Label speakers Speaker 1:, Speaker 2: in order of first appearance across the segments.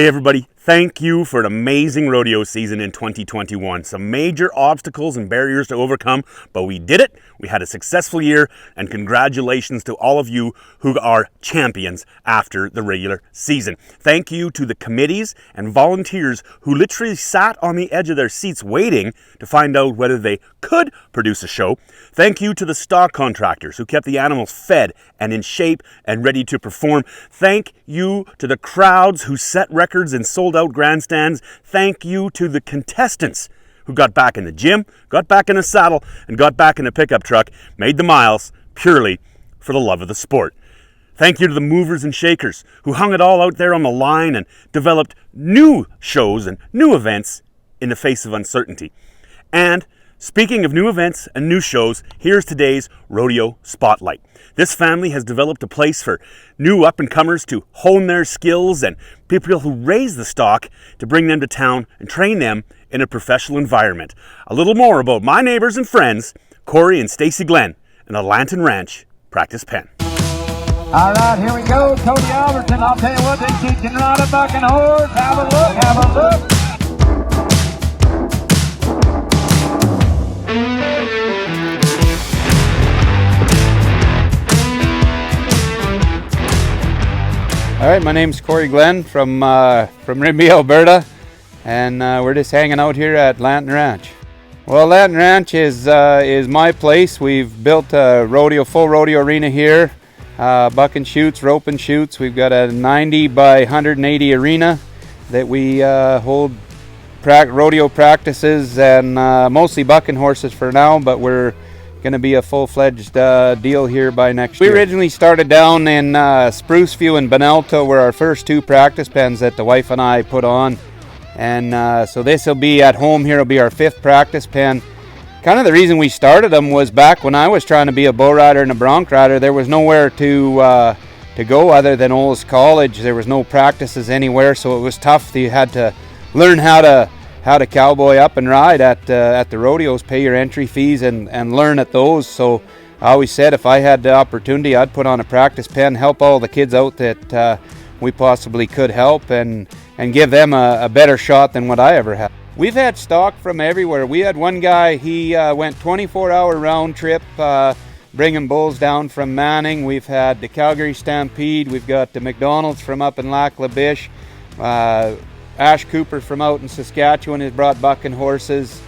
Speaker 1: Hey everybody, thank you for an amazing rodeo season in 2021. Some major obstacles and barriers to overcome, but we did it. We had a successful year, and congratulations to all of you who are champions after the regular season. Thank you to the committees and volunteers who literally sat on the edge of their seats waiting to find out whether they could produce a show. Thank you to the stock contractors who kept the animals fed and in shape and ready to perform. Thank you to the crowds who set records and sold out grandstands. Thank you to the contestants who got back in the gym, got back in a saddle, and got back in a pickup truck, made the miles purely for the love of the sport. Thank you to the movers and shakers who hung it all out there on the line and developed new shows and new events in the face of uncertainty. And speaking of new events and new shows, here's today's Rodeo Spotlight. This family has developed a place for new up-and-comers to hone their skills and people who raise the stock to bring them to town and train them in a professional environment. A little more about my neighbors and friends, Corey and Stacy Glenn, and the LantinRanch practice pen.
Speaker 2: All right, here we go. Cody Albertson, I'll tell you what, they can ride a bucking horse. Have a look, have a look.
Speaker 3: All right, my name's Corey Glenn from Rimbey, Alberta, and we're just hanging out here at LantinRanch. Well, LantinRanch is my place. We've built a full rodeo arena here, buck and shoots, rope and shoots. We've got a 90 by 180 arena that we hold rodeo practices and mostly bucking horses for now, but we're going to be a full-fledged deal here by next year. We originally started down in Spruceview and Benalto were our first two practice pens that the wife and I put on, and so this will be at home here. Will be our fifth practice pen. Kind of the reason we started them was back when I was trying to be a bull rider and a bronc rider, there was nowhere to go other than Olds College. There was no practices anywhere, so it was tough. You had to learn how to cowboy up and ride at the rodeos, pay your entry fees and learn at those. So I always said if I had the opportunity, I'd put on a practice pen, help all the kids out that we possibly could help and give them a better shot than what I ever had. We've had stock from everywhere. We had one guy, he went 24-hour round trip bringing bulls down from Manning. We've had the Calgary Stampede. We've got the McDonald's from up in Lac La Biche. Ash Cooper from out in Saskatchewan has brought bucking horses.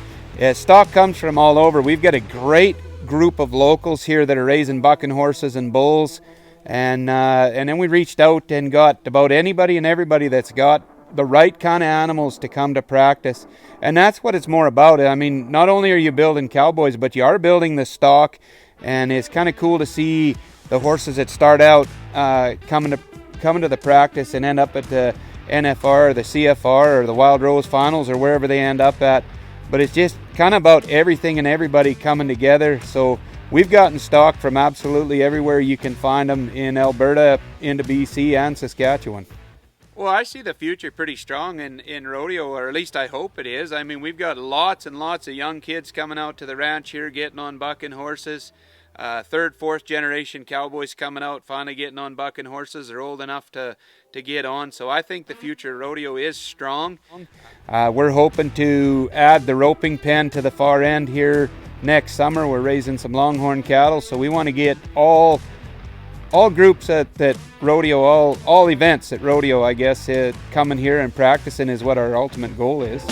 Speaker 3: Stock comes from all over. We've got a great group of locals here that are raising bucking horses and bulls, and then we reached out and got about anybody and everybody that's got the right kind of animals to come to practice, and that's what it's more about. I mean, not only are you building cowboys, but you are building the stock, and it's kind of cool to see the horses that start out coming to the practice and end up at the NFR or the CFR or the Wild Rose Finals or wherever they end up at. But it's just kind of about everything and everybody coming together. So we've gotten stock from absolutely everywhere you can find them in Alberta, into BC and Saskatchewan. Well, I see the future pretty strong in rodeo, or at least I hope it is. I mean, we've got lots and lots of young kids coming out to the ranch here, getting on bucking horses. Third, fourth generation cowboys coming out, finally getting on bucking horses. They're old enough to get on. So I think the future of rodeo is strong. We're hoping to add the roping pen to the far end here next summer. We're raising some longhorn cattle, so we want to get all groups at rodeo, all events at rodeo, I guess, coming here and practicing is what our ultimate goal is.